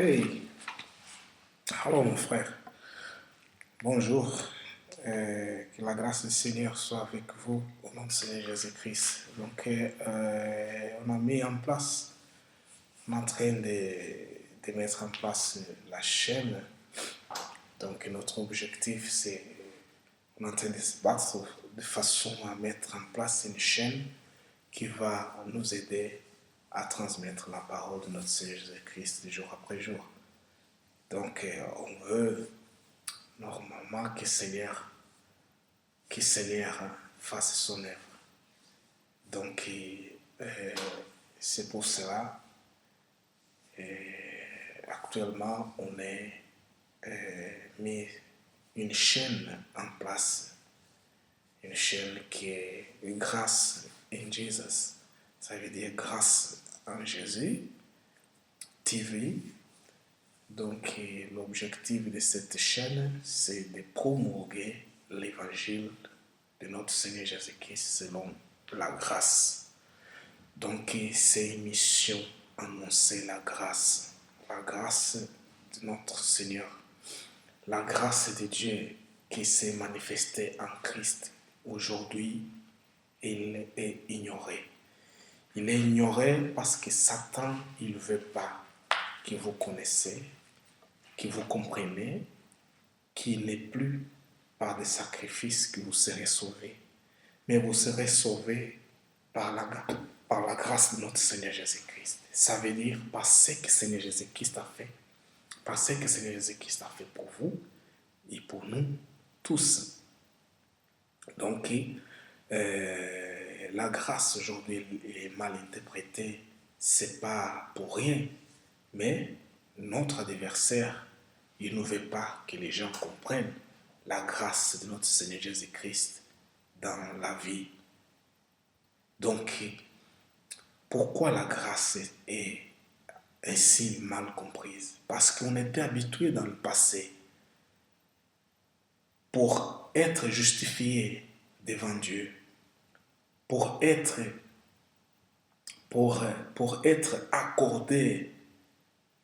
Hey, alors mon frère, bonjour. Que la grâce du Seigneur soit avec vous au nom du Seigneur Jésus-Christ. Donc, on a mis en place, on est en train de mettre en place la chaîne. Donc, notre objectif, c'est, on est en train de se battre de façon à mettre en place une chaîne qui va nous aider à transmettre la parole de notre Seigneur Jésus-Christ de jour après jour. Donc, on veut normalement que Seigneur fasse son œuvre. Donc, c'est pour cela, actuellement, on a mis une chaîne en place, une chaîne qui est grâce in Jesus, ça veut dire grâce en Jésus, TV. Donc, l'objectif de cette chaîne, c'est de promulguer l'évangile de notre Seigneur Jésus-Christ selon la grâce. Donc, c'est une mission, annoncer la grâce de notre Seigneur, la grâce de Dieu qui s'est manifestée en Christ. Aujourd'hui, il est ignoré. Il est ignoré parce que Satan, il ne veut pas que vous connaissiez, que vous compreniez qu'il n'est plus par des sacrifices que vous serez sauvés, mais vous serez sauvés par la grâce de notre Seigneur Jésus-Christ. Ça veut dire par ce que Seigneur Jésus-Christ a fait, par ce que Seigneur Jésus-Christ a fait pour vous et pour nous tous. Donc, la grâce aujourd'hui est mal interprétée, c'est pas pour rien, mais notre adversaire, il ne veut pas que les gens comprennent la grâce de notre Seigneur Jésus-Christ dans la vie. Donc, pourquoi la grâce est ainsi mal comprise? Parce qu'on était habitué dans le passé pour être justifié devant Dieu, pour être accordé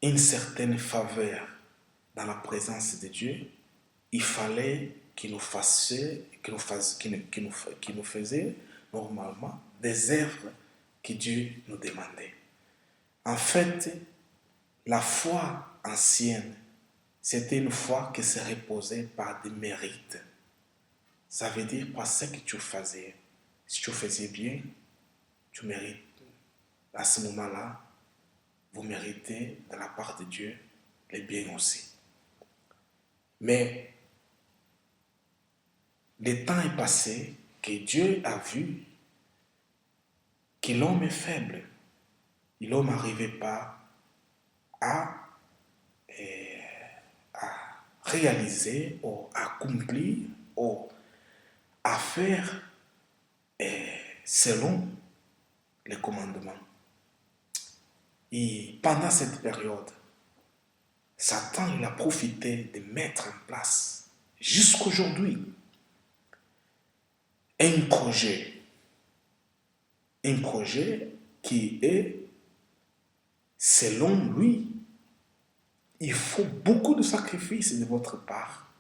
une certaine faveur dans la présence de Dieu, il fallait qu'il nous faisait normalement des œuvres que Dieu nous demandait. En fait, la foi ancienne, c'était une foi qui se reposait par des mérites. Ça veut dire par ce que tu faisais. Si tu faisais bien, tu mérites. À ce moment-là, vous méritez de la part de Dieu les biens aussi. Mais le temps est passé que Dieu a vu que l'homme est faible. Et l'homme n'arrivait pas à réaliser ou accomplir ou à faire selon les commandements. Et pendant cette période, Satan il a profité de mettre en place jusqu'aujourd'hui un projet qui est, selon lui, il faut beaucoup de sacrifices de votre part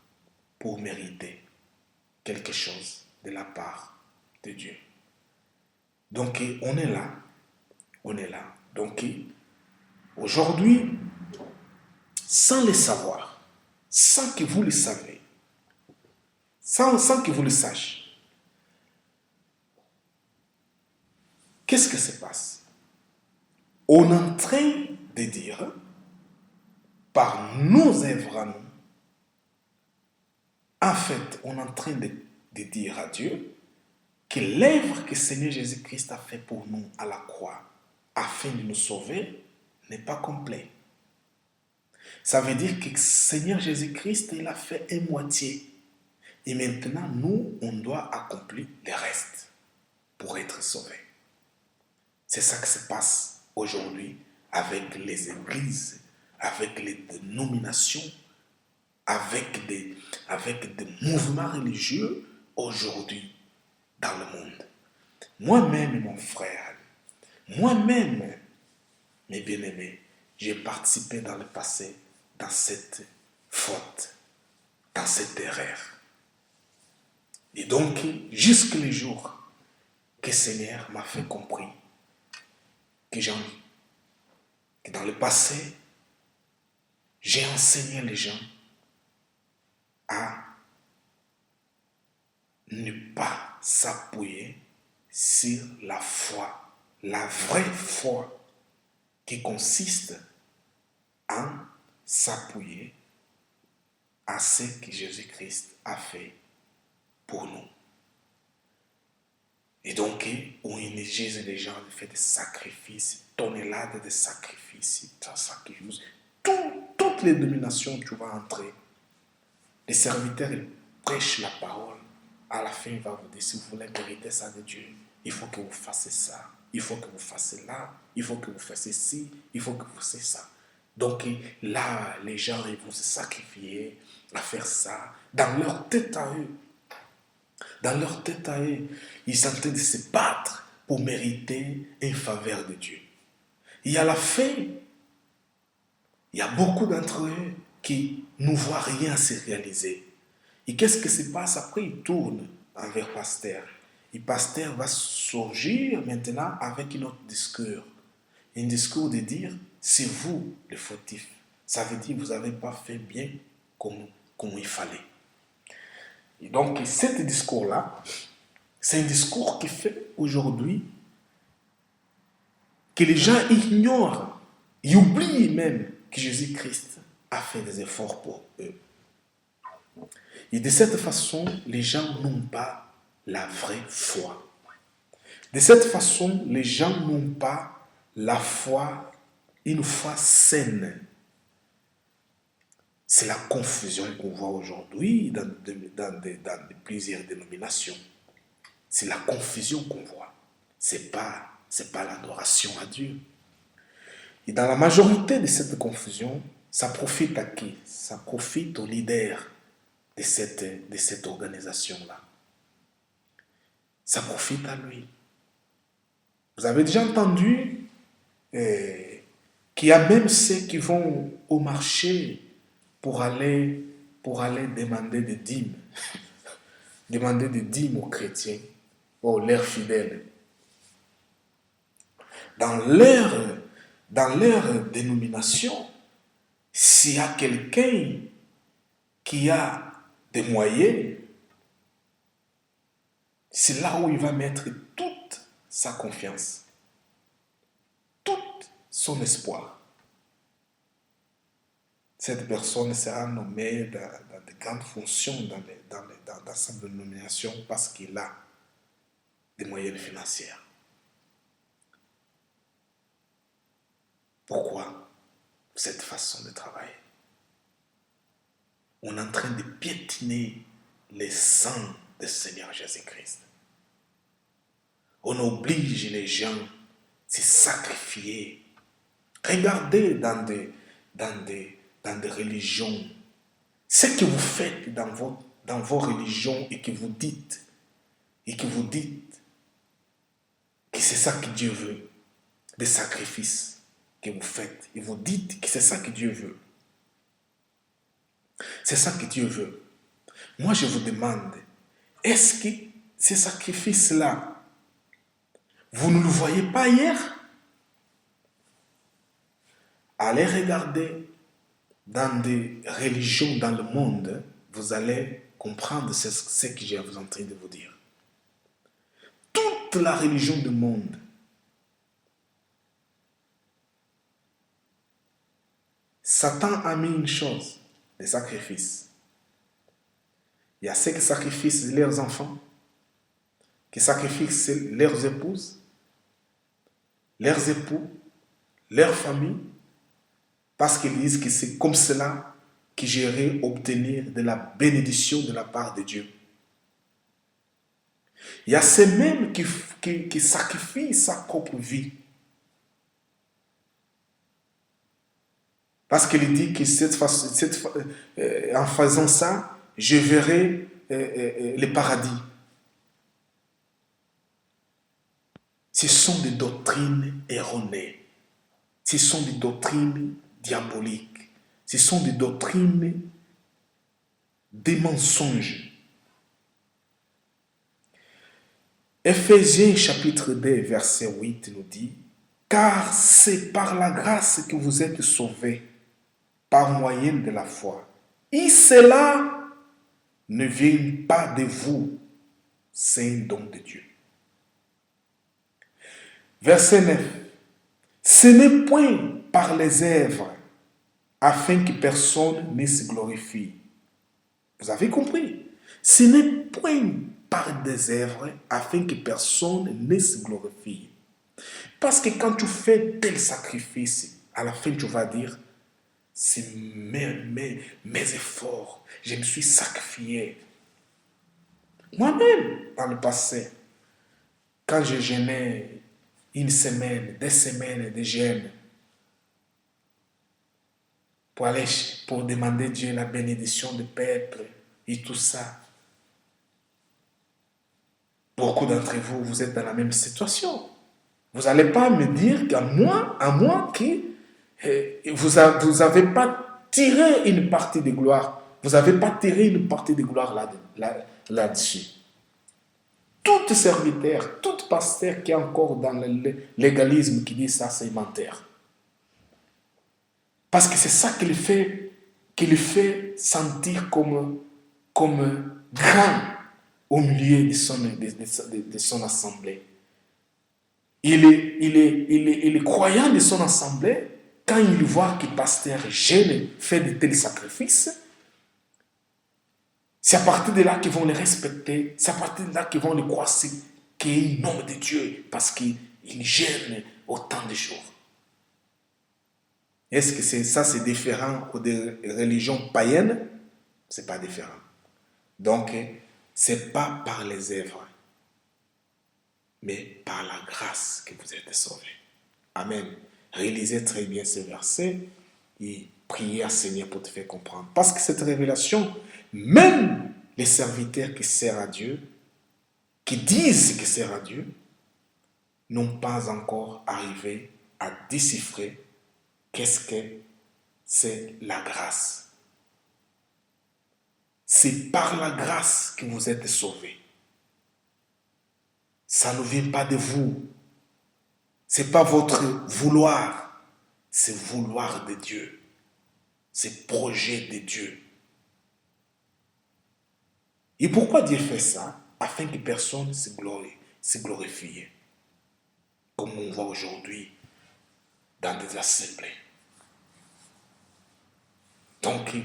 pour mériter quelque chose de la part de Dieu. Donc, on est là. Donc, aujourd'hui, sans le savoir, sans que vous le savez, sans que vous le sachiez, qu'est-ce que se passe? On est en train de dire, par nos œuvres à nous, en fait, on est en train de dire à Dieu que l'œuvre que Seigneur Jésus-Christ a fait pour nous à la croix, afin de nous sauver, n'est pas complète. Ça veut dire que Seigneur Jésus-Christ, il a fait une moitié. Et maintenant, nous, on doit accomplir le reste pour être sauvés. C'est ça qui se passe aujourd'hui avec les églises, avec les dénominations, avec des mouvements religieux aujourd'hui dans le monde. Moi-même, mon frère, moi-même, mes bien-aimés, j'ai participé dans le passé dans cette faute, dans cette erreur. Et donc, jusqu'à le jour que le Seigneur m'a fait comprendre que dans le passé, j'ai enseigné les gens à ne pas s'appuyer sur la foi, la vraie foi qui consiste en s'appuyer à ce que Jésus-Christ a fait pour nous. Et donc, on Jésus, les gens fait des sacrifices, tonnes de sacrifices, toutes les dominations, tu vas entrer. Les serviteurs, ils prêchent la parole. À la fin, il va vous dire, si vous voulez mériter ça de Dieu, il faut que vous fassiez ça, il faut que vous fassiez là, il faut que vous fassiez ci, il faut que vous fassiez ça. Donc là, les gens, ils vont se sacrifier à faire ça dans leur tête à eux. Dans leur tête à eux, ils sont en train de se battre pour mériter une faveur de Dieu. Et à la fin, il y a beaucoup d'entre eux qui ne voient rien se réaliser. Et qu'est-ce qui se passe après? Ils tournent envers le pasteur. Et le pasteur va surgir maintenant avec un autre discours. Un discours de dire, c'est vous le fautif. Ça veut dire que vous n'avez pas fait bien comme il fallait. Et donc, ce discours-là, c'est un discours qui fait aujourd'hui que les gens ignorent, ils oublient même que Jésus-Christ a fait des efforts pour eux. Et de cette façon, les gens n'ont pas la vraie foi. De cette façon, les gens n'ont pas la foi, une foi saine. C'est la confusion qu'on voit aujourd'hui dans plusieurs dénominations. C'est la confusion qu'on voit. C'est pas l'adoration à Dieu. Et dans la majorité de cette confusion, ça profite à qui? Ça profite aux leaders de cette organisation-là. Ça profite à lui. Vous avez déjà entendu qu'il y a même ceux qui vont au marché pour aller demander des dîmes. Demander des dîmes aux chrétiens, leurs fidèles. Dans leur dénomination, s'il y a quelqu'un qui a des moyens, c'est là où il va mettre toute sa confiance, tout son espoir. Cette personne sera nommée dans de grandes fonctions dans sa dénomination parce qu'il a des moyens financiers. Pourquoi cette façon de travailler? On est en train de piétiner les sangs du Seigneur Jésus-Christ. On oblige les gens à se sacrifier. Regardez dans des religions, ce que vous faites dans vos religions et que vous dites que c'est ça que Dieu veut, des sacrifices que vous faites, et vous dites que c'est ça que Dieu veut. C'est ça que Dieu veut. Moi, je vous demande, est-ce que ces sacrifices-là, vous ne le voyez pas hier? Allez regarder dans des religions dans le monde, vous allez comprendre ce que je suis en train de vous dire. Toute la religion du monde, Satan a mis une chose, des sacrifices. Il y a ceux qui sacrifient leurs enfants, qui sacrifient leurs épouses, leurs époux, leur famille, parce qu'ils disent que c'est comme cela qu'ils j'irai obtenir de la bénédiction de la part de Dieu. Il y a ceux mêmes qui sacrifient sa propre vie. Parce qu'il dit que en faisant ça, je verrai le paradis. Ce sont des doctrines erronées. ce sont des doctrines diaboliques. Ce sont des doctrines des mensonges. Éphésiens chapitre 2, verset 8 nous dit, « Car c'est par la grâce que vous êtes sauvés, par moyen de la foi. Et cela ne vient pas de vous, c'est un don de Dieu. » Verset 9, « Ce n'est point par les œuvres, afin que personne ne se glorifie. » Vous avez compris? Ce n'est point par des œuvres, afin que personne ne se glorifie. Parce que quand tu fais tel sacrifice, à la fin tu vas dire, c'est mes efforts, je me suis sacrifié. Moi-même, dans le passé, quand je jeûnais une semaine, 2 semaines de jeûne, pour demander Dieu la bénédiction du peuple et tout ça, beaucoup d'entre vous, vous êtes dans la même situation. Vous n'allez pas me dire qu'à moi que vous n'avez pas tiré une partie de gloire. Vous n'avez pas tiré une partie de gloire là-dessus. Tout serviteur, tout pasteur qui est encore dans le légalisme qui dit ça, c'est menteur. Parce que c'est ça qui le fait sentir comme grand au milieu de son assemblée. Il est croyant de son assemblée quand il voit que le pasteur jeune fait de tels sacrifices. C'est à partir de là qu'ils vont le respecter, c'est à partir de là qu'ils vont le croire qu'il est un homme de Dieu parce qu'il jeûne autant de jours. Est-ce que c'est différent des religions païennes? C'est pas différent. Donc, c'est pas par les œuvres, mais par la grâce que vous êtes sauvés. Amen. Réalisez très bien ce verset et priez à Seigneur pour te faire comprendre. Parce que cette révélation, même les serviteurs qui servent à Dieu, qui disent qu'ils servent à Dieu, n'ont pas encore arrivé à déchiffrer qu'est-ce que c'est la grâce. C'est par la grâce que vous êtes sauvés. Ça ne vient pas de vous. Ce n'est pas votre vouloir. C'est vouloir de Dieu. C'est projet de Dieu. Et pourquoi Dieu fait ça? Afin que personne se glorifie. Comme on voit aujourd'hui dans des assemblées. Donc,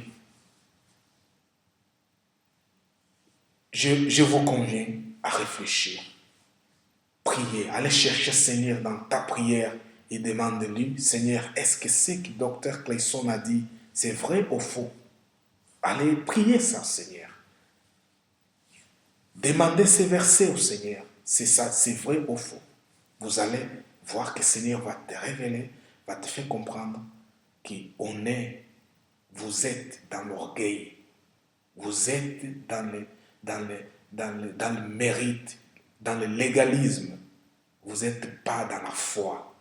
je vous conviens à réfléchir. Priez, allez chercher Seigneur dans ta prière et demande-lui, Seigneur, est-ce que ce que Dr Clayson a dit, c'est vrai ou faux? Allez prier ça, Seigneur. Demandez ces versets au Seigneur. C'est ça, c'est vrai ou faux? Vous allez voir que le Seigneur va te révéler, va te faire comprendre que vous êtes dans l'orgueil, vous êtes dans le mérite, dans le légalisme. Vous n'êtes pas dans la foi,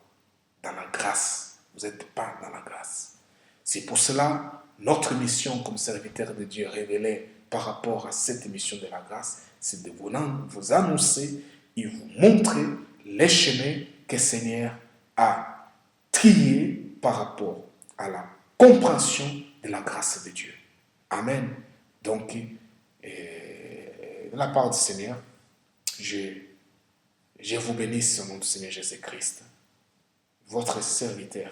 dans la grâce. Vous n'êtes pas dans la grâce. C'est pour cela, notre mission comme serviteur de Dieu révélée par rapport à cette mission de la grâce, c'est de vous annoncer et vous montrer les chemins que le Seigneur a triés par rapport à la compréhension de la grâce de Dieu. Amen. Donc, de la part du Seigneur, je vous bénisse au nom du Seigneur Jésus-Christ, votre serviteur,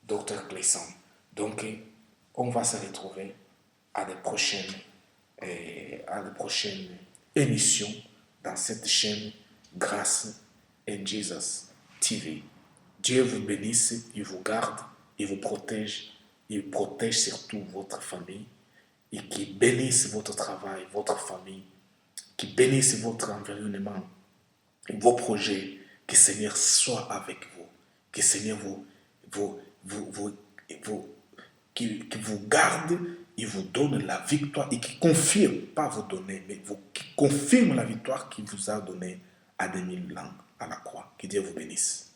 Dr Clayson. Donc, on va se retrouver à de prochaines émissions dans cette chaîne Grâce in Jesus TV. Dieu vous bénisse, il vous garde, il vous protège, il protège surtout votre famille et qui bénisse votre travail, votre famille, qui bénisse votre environnement, vos projets, que le Seigneur soit avec vous, que le Seigneur qui vous garde et vous donne la victoire et qui confirme, pas vous donner, mais qui confirme la victoire qu'il vous a donnée à 2000 ans à la croix. Que Dieu vous bénisse.